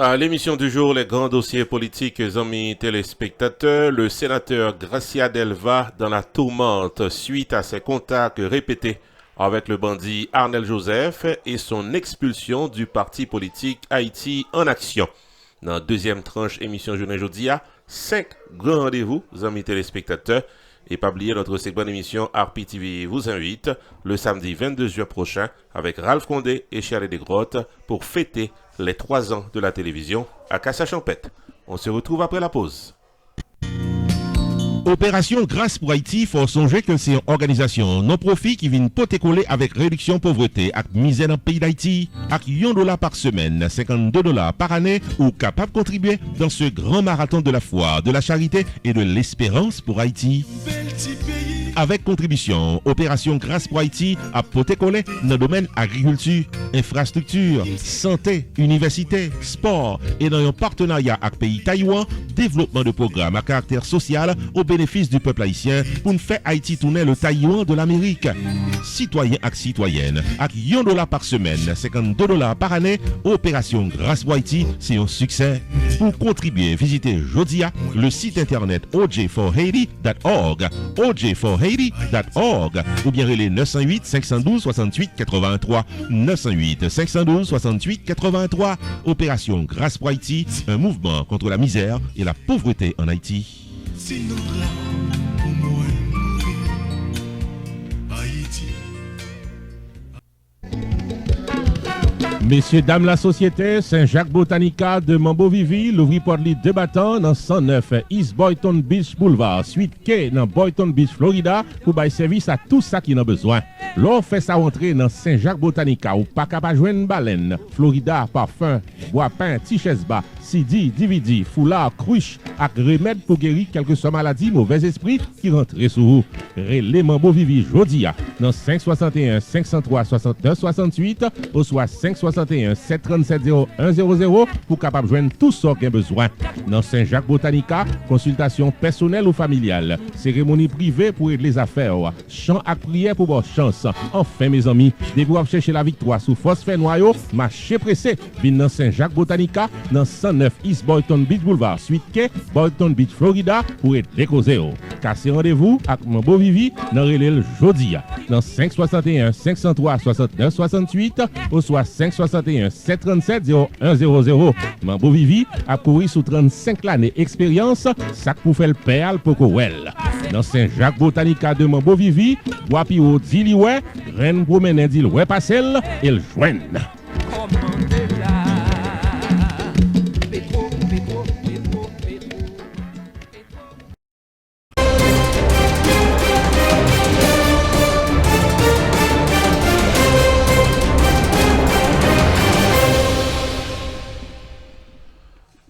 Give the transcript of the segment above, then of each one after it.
À l'émission du jour, les grands dossiers politiques, amis téléspectateurs, le sénateur Gracia Delva dans la tourmente suite à ses contacts répétés avec le bandit Arnel Joseph et son expulsion du parti politique Haïti en action. Dans la deuxième tranche émission Journée Jodia, 5 grands rendez-vous, amis téléspectateurs, et pas oublier notre segment d'émission RPTV vous invite le samedi 22 juin prochain avec Ralph Condé et Charles Desgrottes pour fêter les 3 ans de la télévision à Cassa-Champette. On se retrouve après la pause. Opération Grâce pour Haïti, faut songer que c'est une organisation non-profit qui vient poter coller avec réduction pauvreté et misère dans le pays d'Haïti. Avec $1 par semaine, $52 par année, ou capable de contribuer dans ce grand marathon de la foi, de la charité et de l'espérance pour Haïti. Avec contribution, Opération Grâce pour Haïti a poter coller dans le domaine agriculture, infrastructure, santé, université, sport et dans un partenariat avec le pays Taïwan, développement de programmes à caractère social au bénéfice du peuple haïtien pour nous faire Haïti tourner le Taïwan de l'Amérique. Citoyens et citoyennes, avec $1 par semaine, $52 par année, Opération Grâce pour Haïti, c'est un succès. Pour contribuer, visitez Jodia le site internet oj4haiti.org, oj4haiti.org, ou bien les 908 512 68 83, 908 512 68 83. Opération Grâce pour Haïti, un mouvement contre la misère et la pauvreté en Haïti. Messieurs, dames, la société Saint-Jacques Botanica de Mambo-Vivi, l'ouvri pour les débattants dans 109 East Boynton Beach Boulevard, suite K dans Boynton Beach, Florida, pour bailler service à tout ça qui en a besoin. L'on fait sa rentrée dans Saint-Jacques Botanica ou pas capable de joindre baleine, Florida, parfum, bois peint, t-shirt bas, CD, DVD, foulard, cruche, avec remède pour guérir quelques maladies, mauvais esprits qui rentrent sous vous. Relais Mambo-Vivi Jodia dans 561 503 69 68 ou soit 561 737 0100 pour capable joindre tout ce qui a besoin. Dans Saint-Jacques Botanica, consultation personnelle ou familiale, cérémonie privée pour aider les affaires, chant à prière pour votre chance. Enfin mes amis, dès que vous chercher la victoire sous phosphore noyau, marchez pressé, vin dans Saint-Jacques Botanica, dans 109 East Boynton Beach Boulevard, suite K, Boynton Beach, Florida, pour être décausé. Cassez rendez-vous avec mon beau Vivi dans Relais Jodia, dans 561 503 69 68 ou soit 561 737 0100. Mambo Vivi a couru sous 35 années expérience, ça pour faire le perle pour Kowel. Dans Saint-Jacques Botanica de Mambo Vivi, Wapi au Dilioué, Reine promène dit ouais passel et le joigne.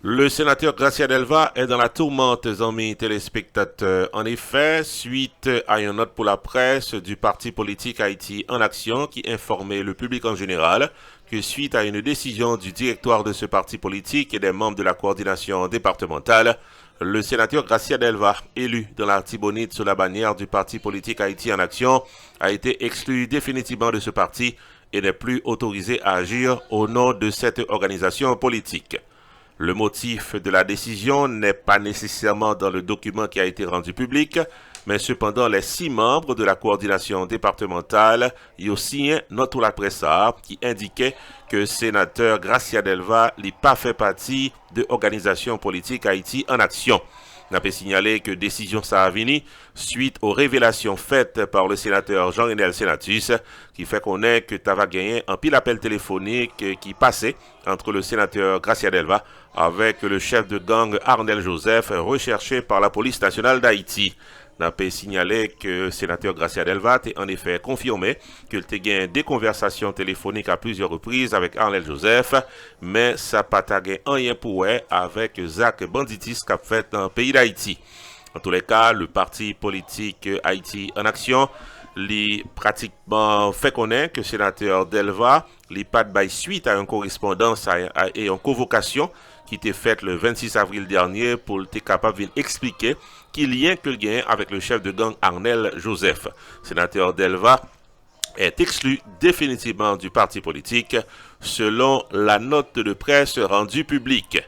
Le sénateur Gracia Delva est dans la tourmente, amis téléspectateurs. En effet, suite à une note pour la presse du parti politique Haïti en action qui informait le public en général que suite à une décision du directoire de ce parti politique et des membres de la coordination départementale, le sénateur Gracia Delva, élu dans la Tibonite sous la bannière du parti politique Haïti en action, a été exclu définitivement de ce parti et n'est plus autorisé à agir au nom de cette organisation politique. Le motif de la décision n'est pas nécessairement dans le document qui a été rendu public, mais cependant les 6 membres de la coordination départementale y ont signé note pour la presse qui indiquait que le sénateur Gracia Delva n'a pas fait partie de l'organisation politique Haïti en action. On peut signaler que décision ça a venu suite aux révélations faites par le sénateur Jean-Renel Senatus qui fait connaître que tu avais gagné un pile appel téléphonique qui passait entre le sénateur Gracia Delva avec le chef de gang Arnel Joseph recherché par la police nationale d'Haïti. On peut signaler que le sénateur Gracia Delva a en effet confirmé qu'il a gagné des conversations téléphoniques à plusieurs reprises avec Arnel Joseph, mais ça n'a pas gagné rien pour eux avec Zach Banditis qu'a fait dans le pays d'Haïti. En tous les cas, le parti politique Haïti en action li pratiquement fait connaître que le sénateur Delva li pas de suite à une correspondance et une convocation qui était faite le 26 avril dernier pour être capable d'expliquer qu'il y a que le gain avec le chef de gang Arnel Joseph. Sénateur Delva est exclu définitivement du parti politique selon la note de presse rendue publique.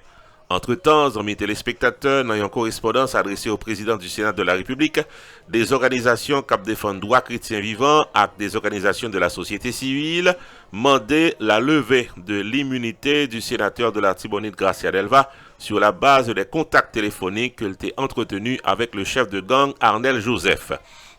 Entre-temps, amis téléspectateurs, dans une correspondance adressée au président du Sénat de la République, des organisations qui défendent droits chrétiens vivants et des organisations de la société civile mandaient la levée de l'immunité du sénateur de l'Artibonite Gracia Delva sur la base des contacts téléphoniques qu'il a entretenus avec le chef de gang Arnel Joseph.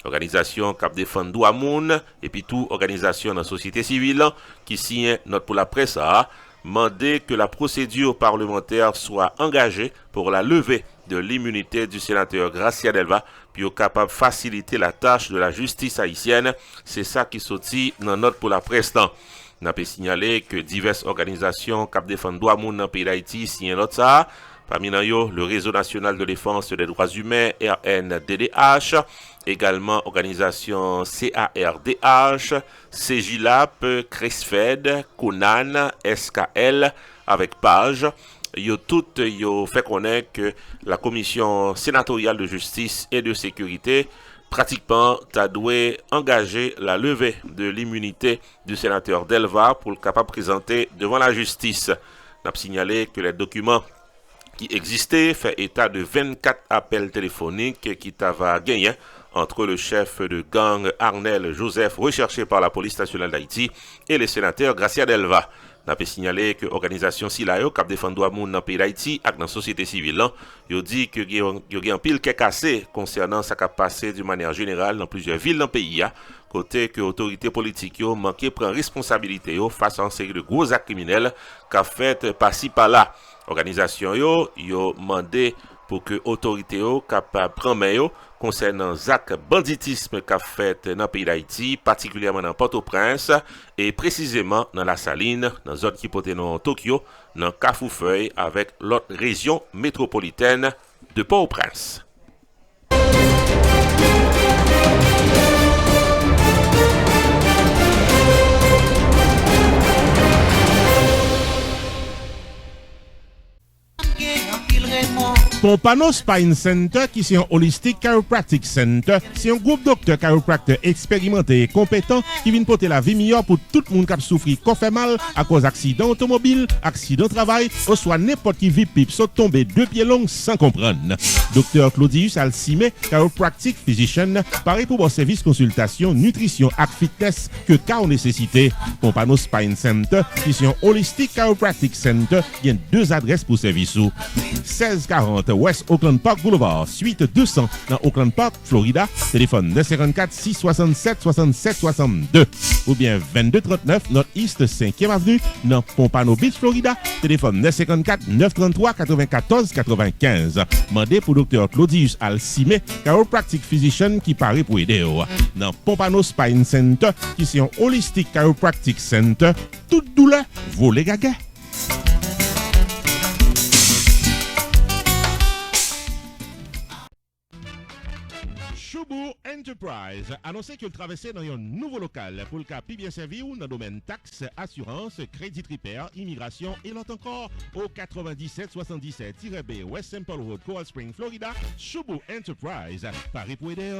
Organisation qui défend droit moun et puis tout organisation dans la société civile qui signe note pour la presse a mandé que la procédure parlementaire soit engagée pour la levée de l'immunité du sénateur Gracia Delva puis capable de faciliter la tâche de la justice haïtienne. C'est ça qui sortit dans note pour la presse. N'a pas signalé que diverses organisations qui défendent droit moun dans le pays d'Haïti signent note ça. Parmi eux, le Réseau national de défense des droits humains, RNDDH, également organisation CARDH, CGILAP, CRESFED, CONAN, SKL, avec Page. Yo fait connaître que la commission sénatoriale de justice et de sécurité pratiquement t'a doué engager la levée de l'immunité du sénateur Delva pour le capable présenter devant la justice. N'a signalé que les documents qui existait fait état de 24 appels téléphoniques qui t'ava gagné entre le chef de gang Arnel Joseph recherché par la police nationale d'Haïti et le sénateur Gracia Delva. N'a pas signalé que l'organisation Silayo qui défend droit moun dans le pays d'Haïti et dans la société civile, yo dit que y a un pile qui est cassé concernant ce qui a passé de manière générale dans plusieurs villes dans le pays, côté que l'autorité politique yo manqué prendre responsabilité face à une série de gros actes criminels qu'a fait par-ci par-là. Organisation yo mandé pour que autorité capable prendre main concernant Zach banditisme qu'a fait dans le pays d'Haïti, particulièrement dans Port-au-Prince et précisément dans la Saline, dans zone qui porte dans Tokyo, dans Kafoufeuille avec l'autre région métropolitaine de Port-au-Prince. Pompano Spine Center, qui est un Holistic Chiropractic Center, c'est un groupe docteur chiropracteur expérimenté et compétent qui vient porter la vie meilleure pour tout le monde qui a souffert, qui fait mal à cause d'accident automobile, accident de travail, ou soit n'importe qui vit pipe saute tomber 2 pieds longs sans comprendre. Docteur Claudius Alcime, chiropractic physician, pareil pour vos services consultation, nutrition et fitness que cas nécessité. Pompano Spine Center, qui est un Holistic Chiropractic Center, il y a 2 adresses pour service. 1640 West Oakland Park Boulevard, suite 200 dans Oakland Park, Florida. Téléphone 954 667 67 62 ou bien 2239 Northeast 5e Avenue dans Pompano Beach, Florida. Téléphone 954 933 94 95. Mandez pour Dr. Claudius Alcime, chiropractic physician qui paraît pour aider. Dans Pompano Spine Center, qui est un Holistic Chiropractic Center, toute douleur, vaut les gaga. Choubourg Enterprise annoncé qu'il traversait dans un nouveau local pour le cas bien servi ou dans le domaine taxes, assurance, crédit repair, immigration et l'autre encore au 9777-B West Temple Road, Coral Spring, Florida. Choubourg Enterprise, Paris pour aider,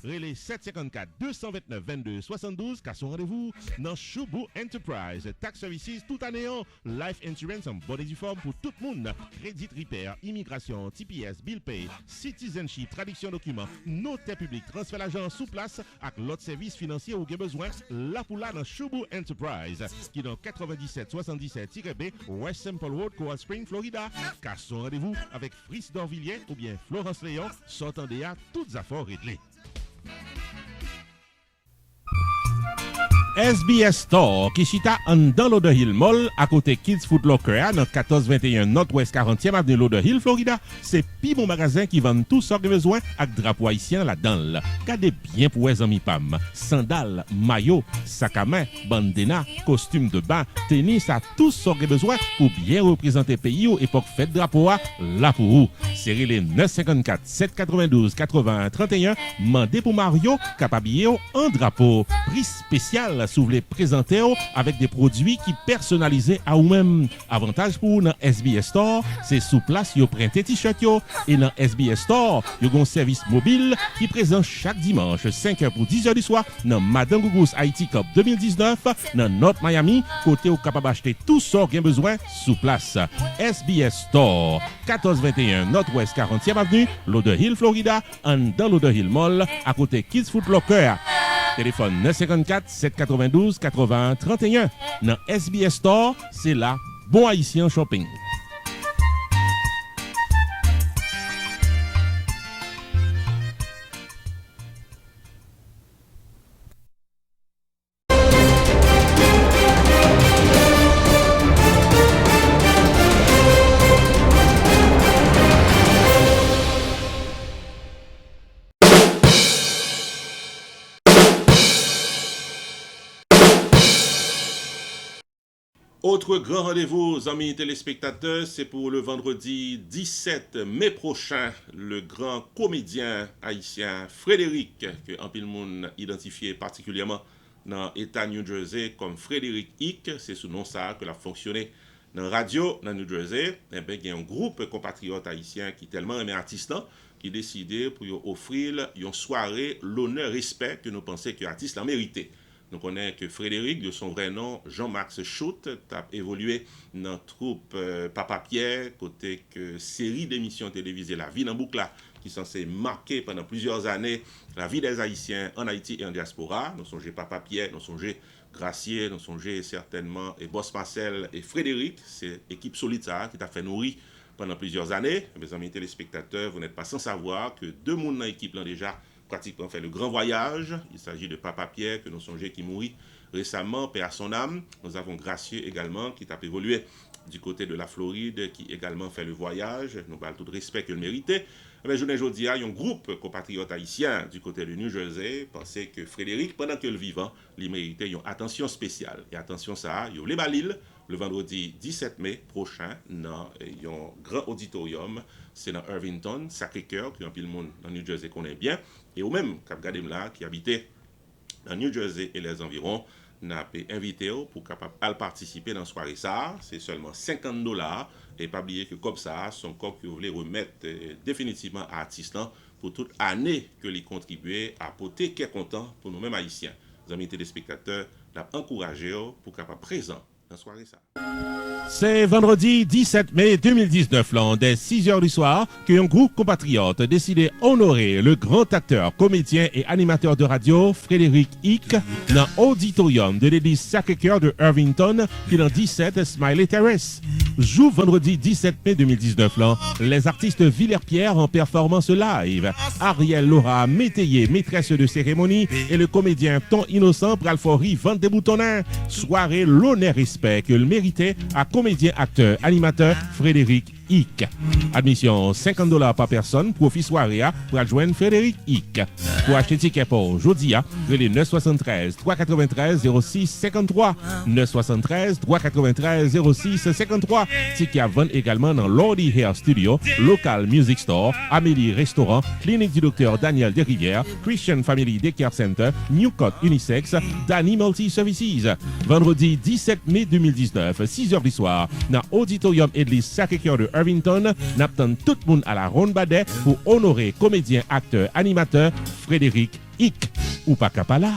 relais 754 229 22 72 qu'à son rendez-vous dans Choubourg Enterprise. Tax services tout année, life insurance en bonne et due forme pour tout le monde, crédit repair, immigration, TPS, bill pay, citizenship, traduction documents, notaire public, transfert l'argent sous place avec l'autre service financier ou besoin là pour là dans Choubourg Enterprise qui est dans 9777-B West Temple Road, Coral Spring, Florida. Car son rendez-vous avec Fritz Dorvilliers ou bien Florence Léon sortant déjà toutes affaires réglées. SBS Store, qui chita dans Lauder Hill Mall, à côté Kids Food Locker, dans 1421 Northwest 40e Avenue Lauder Hill, Florida. C'est pi bon magasin qui vend tout ce que besoin avec drapeau haïtien là-dedans. Gardez bien pour les amis Pam. Sandales, maillots, sac à main, bandana, costume de bain, tennis, à tout ce que besoin pour bien représenter pays au époque fête drapeau là pour vous. Série les 954 792 81 31. Mandez pour Mario, capabillé en drapeau. Prix spécial spécial si vous voulez présenter avec des produits qui personnalisés à vous-même. Avantage pour dans SBS Store, c'est sous place yo prêter t-shirt yo et dans SBS Store, yo gon service mobile qui présent chaque dimanche 5h pour 10h du soir dans Madame Gougous Haiti Cup 2019 dans North Miami, côté où capable acheter tout ça qu'il besoin sous place. SBS Store, 1421 Northwest 40e Avenue, Lauderhill, Florida, dans Lauderhill Mall, à côté Kids Foot Locker. Téléphone 954 792 80 31. Dans SBS Store, c'est là, bon haïtien shopping. Autre grand rendez-vous, amis téléspectateurs, c'est pour le vendredi 17 mai prochain. Le grand comédien haïtien Frédéric, que en pile monde identifié particulièrement dans l'État New Jersey comme Frédéric Hick, c'est sous nom ça que l'a fonctionné dans la radio dans New Jersey. Et bien, il y a un groupe compatriotes haïtiens qui tellement aimé artiste qui décidé pour offrir une soirée l'honneur respect que nous pensons que l'artiste a mérité. Nous connaissons que Frédéric, de son vrai nom, Jean-Max Choute, a évolué dans la troupe Papa Pierre, côté que série d'émissions télévisées La Vie en boucle, qui sont censée marquer pendant plusieurs années la vie des Haïtiens en Haïti et en diaspora. Nous songez Papa Pierre, nous songez Gracier, nous songez certainement et Boss Marcel et Frédéric, c'est l'équipe solide ça, qui t'a fait nourrir pendant plusieurs années. Mes amis téléspectateurs, vous n'êtes pas sans savoir que deux personnes dans l'équipe là déjà pratiquement fait le grand voyage. Il s'agit de Papa Pierre, que nous songeons qui mourit récemment, paix à son âme. Nous avons Gracieux également, qui a évolué du côté de la Floride, qui également fait le voyage. Nous avons tout le respect que le méritait. Mais je ne dis pas, il y a un groupe compatriotes haïtiens du côté de New Jersey pensait que Frédéric, pendant que le vivant, il méritait une attention spéciale. Et attention ça, il y a les Balil, le vendredi 17 mai prochain, dans un grand auditorium, c'est dans Irvington, Sacré-Cœur, qui est un peu le monde dans New Jersey connaît bien. Et au même, Cap Gadem là, qui habitait dans New Jersey et les environs, n'a pas invité pour capable participer dans la soirée ça. C'est seulement $50. Et pas oublier que comme ça, son corps que vous voulez remettre définitivement à l'artiste pour toute année que les contribuer à apporter qui est content pour nous-mêmes haïtiens. Les amis téléspectateurs, l'a encouragé pour capable présent dans la soirée ça. C'est vendredi 17 mai 2019, là, dès 6h du soir, qu'un groupe compatriote a décidé d'honorer le grand acteur, comédien et animateur de radio Frédéric Hick dans l'auditorium de l'église Sacré-Cœur de Irvington, qui est dans 17 Smiley Terrace. Jour vendredi 17 mai 2019, là, les artistes Villers-Pierre en performance live, Ariel Laura Métayer, maîtresse de cérémonie, et le comédien Ton Innocent Pralfori Vente des Boutonnins. Soirée l'honneur respect que le méritait à comédien, acteur, animateur Frédéric Hick. Admission $50 par personne, profit soirée pour adjoindre Frédéric Hick. Pour acheter ticket pour aujourd'hui, relais 973 393 06 53 973 393 06 53. Ticket à vendre également dans Lordy Hair Studio, Local Music Store, Amélie Restaurant, Clinique du docteur Daniel Desrivières, Christian Family Daycare Center, Newcott Unisex, Danny Multi Services. Vendredi 17 mai 2019, 6h du soir, dans l'auditorium Église Sacré-Cœur de Irvington, n'attend tout le monde à la ronde badet pour honorer comédien, acteur, animateur Frédéric Hick. Ou pas Kapala.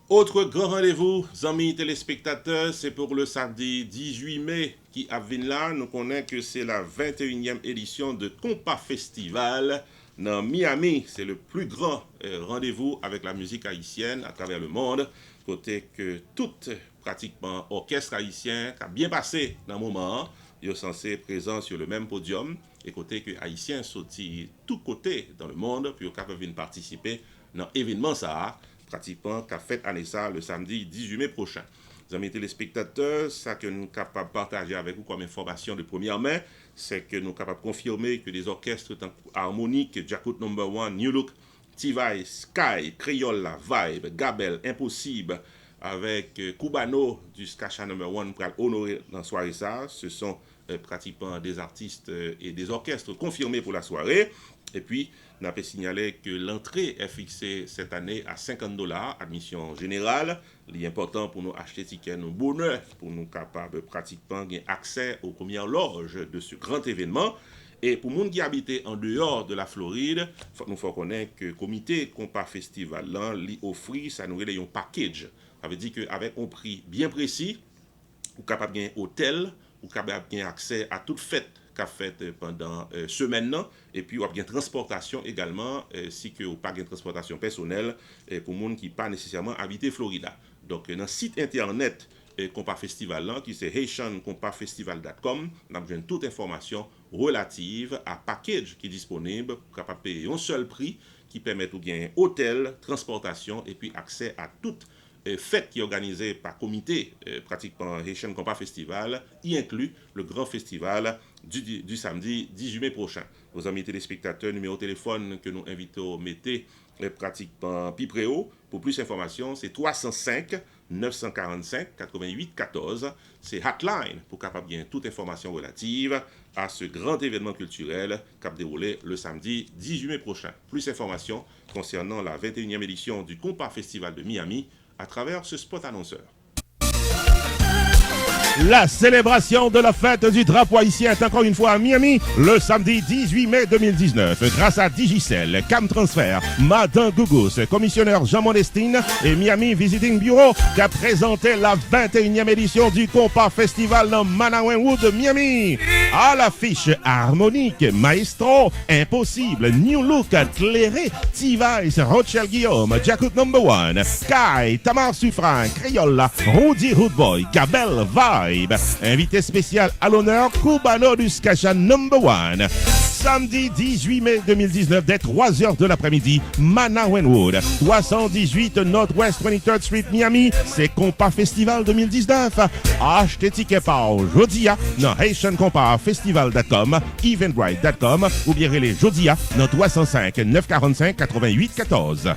Autre grand rendez-vous, amis téléspectateurs, c'est pour le samedi 18 mai qui vient là. Nous connaissons que c'est la 21e édition de Compa Festival dans Miami. C'est le plus grand rendez-vous avec la musique haïtienne à travers le monde. Côté que tout pratiquement orchestre haïtien qui a bien passé dans le moment, ils sont censés présents sur le même podium. Et côté que haïtiens sont de tous côtés dans le monde pour qu'ils viennent participer dans l'événement ça. Pratiquement qu'a fait année ça le samedi 18 mai prochain. Les amis téléspectateurs, ça que nous sommes capables de partager avec vous comme information de première main, c'est que nous sommes capables de confirmer que des orchestres harmoniques, Jakut No. 1, New Look, T-Vice, Sky, Creole, Vibe, Gabel, Impossible, avec Cubano du Scacha No. 1 pour honorer dans la soirée ça. Ce sont pratiquement des artistes et des orchestres confirmés pour la soirée. Et puis, on a signalé que l'entrée est fixée cette année à $50, admission générale. L'important pour nous acheter tickets, nous bonheur, pour nous capables pratiquement avoir accès aux premières loges de ce grand événement. Et pour les gens qui habitent en dehors de la Floride, nous faut connaître que le comité Compa Festival lui offre, ça nous donne un package. Ça veut dire qu'avec un prix bien précis, vous êtes capable de gagner un hôtel, vous êtes capable de gagner accès à toute fête qu'a fait pendant semaine, et puis vous avez une transportation également, si que vous n'avez pas de transportation personnelle pour les gens qui ne pas nécessairement habiter Florida. Donc, dans le site internet Compa Festival, qui c'est haitiancompafestival.com, on a besoin de toute information relative à package qui est disponible pour capable payer un seul prix qui permet de gagner hôtel, transportation et puis accès à toute fête qui est organisée par comité pratiquement Haitian Compa Festival, y inclut le grand festival du samedi 18 mai prochain. Nos amis téléspectateurs, numéro de téléphone que nous invitons mettez pratiquement Pipréo. Pour plus d'informations, c'est 305 945 88 14. C'est Hotline pour capable bien toute information relative à ce grand événement culturel qui va dérouler le samedi 18 mai prochain. Plus d'informations concernant la 21e édition du Compa Festival de Miami à travers ce spot annonceur. La célébration de la fête du drapeau haïtien est encore une fois à Miami le samedi 18 mai 2019 grâce à Digicel, Cam Transfer, Madin Gougous, commissionneur Jean Monestine et Miami Visiting Bureau qui a présenté la 21e édition du Compa Festival dans Manawanwood de Miami. À l'affiche harmonique, Maestro, Impossible, New Look, Clairé, T-Vice, Rochelle Guillaume, Jakut No. 1, Kai, Tamar Suffren, Crayola, Rudy Hoodboy, Gabel Vibe. Invité spécial à l'honneur, Cubano du Scacha No. 1. Samedi 18 mai 2019, dès 3h de l'après-midi, Manawanwood, 318 Northwest 23rd Street, Miami. C'est Compa Festival 2019. Achetez ticket par Jodia dans HaitianCompaFestival.com, Eventbrite.com ou bien les Jodia dans 305 945 88 14.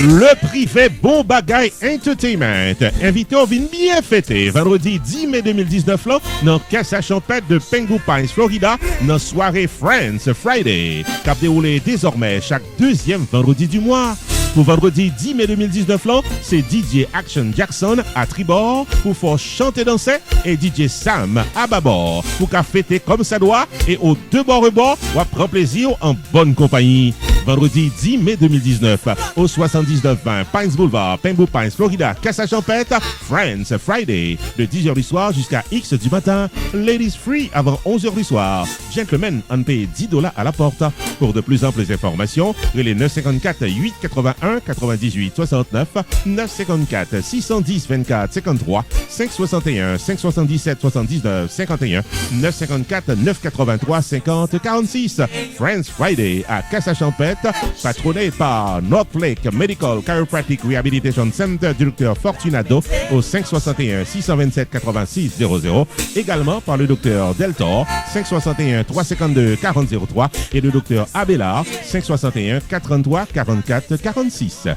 Le privé Bon Bagay Entertainment invité au vin bien fêté vendredi 10 mai 2019 là dans Casa Champêtre de Pengu Pines, Florida, dans soirée Friends Friday, qui a déroulé désormais chaque deuxième vendredi du mois. Pour vendredi 10 mai 2019 là, c'est DJ Action Jackson à tribord pour faire chanter danser et DJ Sam à bâbord pour qu'à fêter comme ça doit et aux deux bords rebord ou prendre plaisir en bonne compagnie. Vendredi 10 mai 2019 au 7920 Pines Boulevard, Pengu Pines, Florida, Casa Champêtre, Friends Friday de 10h du soir jusqu'à X du matin. Ladies free avant 11h du soir. Gentlemen on paye $10 à la porte. Pour de plus amples informations, les 954 881 98 69 954 610 24 53 561 577 79 51 954 983 50 46. Friends Friday à Casa Champêtre, patronné par North Lake Medical Chiropractic Rehabilitation Center du Dr Fortunado au 561 627 86 00, également par le Dr Deltor 561 352 40 03 et le Dr Abelard 561 433 44 46.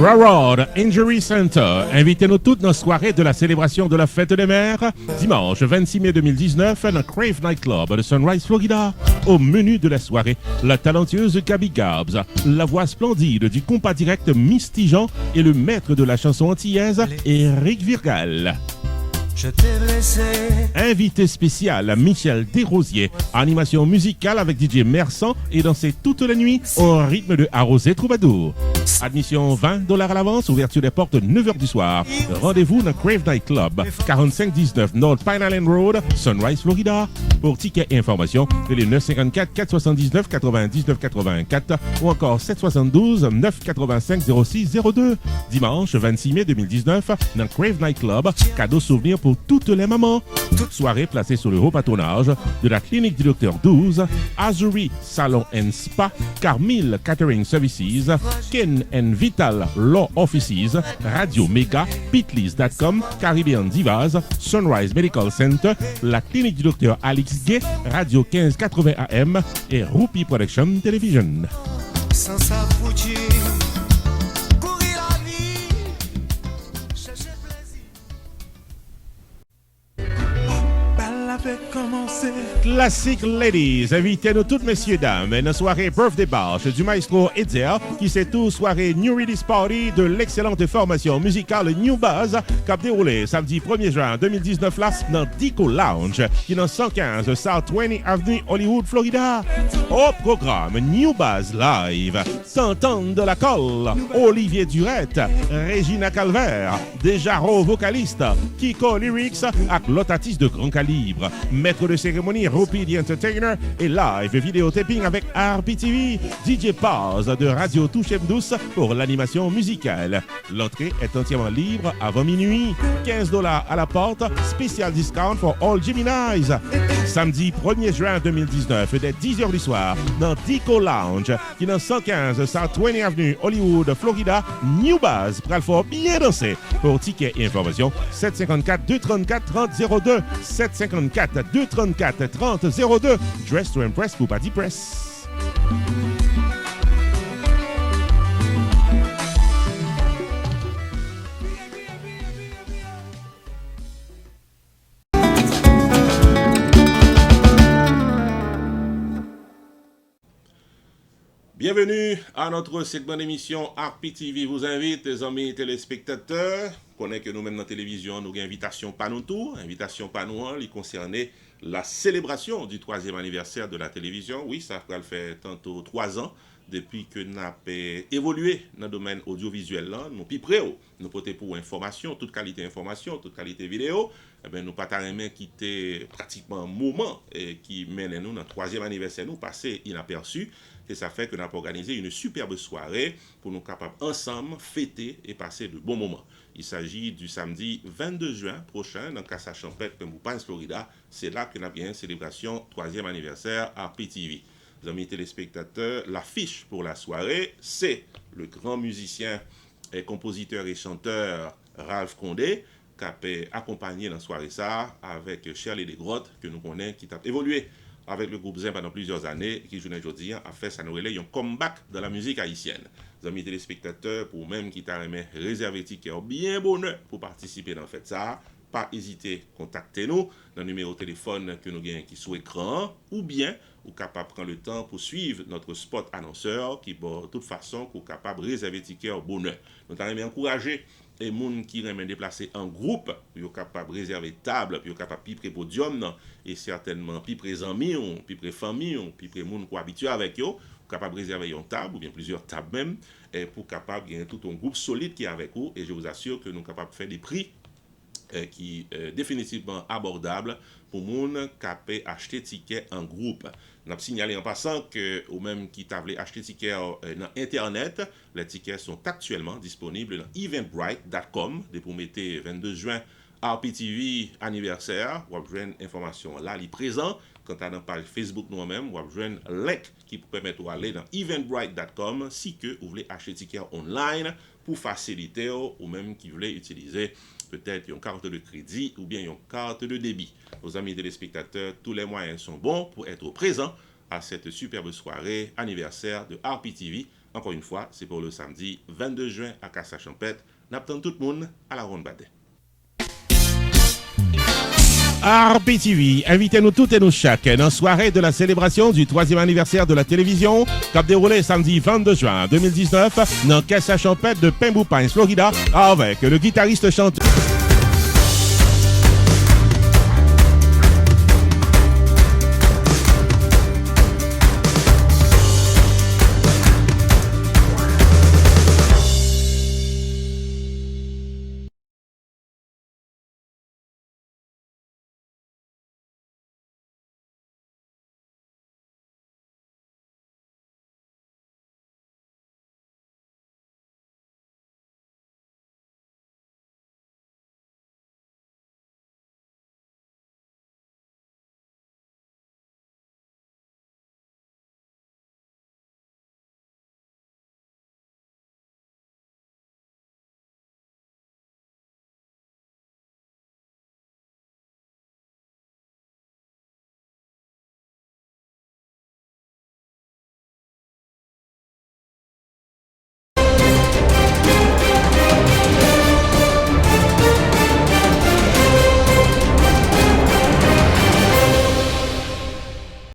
Railroad Injury Center, invitez-nous toutes dans la soirée de la célébration de la fête des mères, dimanche 26 mai 2019, dans Crave Night Club de Sunrise, Florida. Au menu de la soirée, la talentueuse Gabi Gabs, la voix splendide du compas direct Misty Jean et le maître de la chanson antillaise, Eric Virgal. Je t'ai blessé. Invité spécial Michel Desrosiers, animation musicale avec DJ Mersan et danser toute la nuit au rythme de Arrosé Troubadour. Admission $20 à l'avance, ouverture des portes 9h du soir. Rendez-vous dans Crave Night Club, 4519 North Pine Island Road, Sunrise, Florida. Pour tickets et informations, les 954 479 99 84 ou encore 772 985 06 02. Dimanche 26 mai 2019 dans Crave Night Club, cadeau souvenir pour toutes les mamans. Soirée placée sous le haut patronage de la clinique du Docteur 12, Azuri Salon and Spa, Carmel Catering Services, Ken and Vital Law Offices, Radio Mega, Pitleys.com, Caribbean Divas, Sunrise Medical Center, la clinique du Docteur Alex Gay, Radio 1580 AM et Rupi Production Television. Sans sa foutu, courir la vie, chercher plaisir. Balle avait commencé. Classic Ladies, invitez-nous toutes messieurs dames à une soirée Birthday Bash du maestro Edzer qui c'est tout soirée New Release Party de l'excellente formation musicale New Buzz qui a déroulé samedi 1er juin 2019 là dans Dico Lounge qui est dans 115 South 20 Avenue Hollywood, Florida. Au programme New Buzz Live, S'entendre de la colle, Olivier Durette, Regina Calvert, Desjaro vocaliste, Kiko Lyrics avec l'autre de grand calibre, maître de cérémonie Rupi the Entertainer et live vidéotaping avec RPTV, DJ Paz de Radio Touche Douce pour l'animation musicale. L'entrée est entièrement libre avant minuit, $15 à la porte, spécial discount for all Geminis. Samedi 1er juin 2019 dès 10h du soir dans Dico Lounge qui est dans 115 South 20 Avenue Hollywood, Florida. New Buzz pour le faire bien danser. Pour tickets et informations 754-234-3002 754-234-3002 Dress to Impress pour Party Press. Bienvenue à notre segment d'émission RPTV vous invite, les amis téléspectateurs. Connaît que nous-mêmes dans la télévision, nous avons une invitation pas nous tout, invitation pas nous, qui concernait la célébration du 3e anniversaire de la télévision. Oui, ça va faire tantôt 3 ans depuis que nous avons évolué dans le domaine audiovisuel. Là, nous plus près, nous portons pour information, toute qualité information, toute qualité vidéo. Eh bien, nous pas quitter pratiquement un moment qui mène nous dans le 3e anniversaire, nous passer inaperçu. Et ça fait que nous avons organisé une superbe soirée pour nous capables ensemble fêter et passer de bons moments. Il s'agit du samedi 22 juin prochain dans Casa Champêtre, Pembou Pines, Florida. C'est là que nous avons une célébration 3e anniversaire à RPTV. Les amis téléspectateurs, l'affiche pour la soirée, c'est le grand musicien et compositeur et chanteur Ralph Condé qui a accompagné dans la soirée ça avec Shirley Desgrottes que nous connaissons qui a évolué avec le groupe Zin pendant plusieurs années, qui journée aujourd'hui a fait ça nous relève un comeback dans la musique haïtienne. Les amis téléspectateurs, pour même qui t'a aimé réserver ticket bien bonheur pour participer dans fête ça, pas hésiter contacter nous dans le numéro de téléphone que nous gagnons qui sous écran ou bien ou capable prendre le temps pour suivre notre spot annonceur qui de toute façon pour capable réserver ticket au bonheur. Nous t'avons encouragé et moun qui remet déplacer en groupe, pour capable réserver table, pour capable piper podium et certainement piper amis, piper famille, piper moun qui habitué avec eux, capable réserver une table ou bien plusieurs tables même et pour capable gagner tout un groupe solide qui est avec vous et je vous assure que nous capable faire des prix qui définitivement abordable pour moun qui acheter ticket en groupe. Nous avons signalé en passant que, ou même qui t'avait acheté ticket dans Internet, les tickets sont actuellement disponibles dans eventbrite.com. Depuis pour mettre 22 juin RPTV anniversaire, vous avez une information là, il est présent. Quant à notre page Facebook nous-mêmes, vous avez un link qui vous permet d'aller dans eventbrite.com si que vous voulez acheter ticket online pour faciliter ou même qui voulez utiliser peut-être une carte de crédit ou bien une carte de débit. Nos amis téléspectateurs, tous les moyens sont bons pour être présents à cette superbe soirée anniversaire de RPTV. Encore une fois, c'est pour le samedi 22 juin à Casa Champêtre. N'attend tout le monde à la ronde Badet. RPTV, invitez-nous toutes et nous chaque dans la soirée de la célébration du 3e anniversaire de la télévision qui a déroulé samedi 22 juin 2019 dans Casa Champêtre de Pembou Pines, Florida avec le guitariste chanteur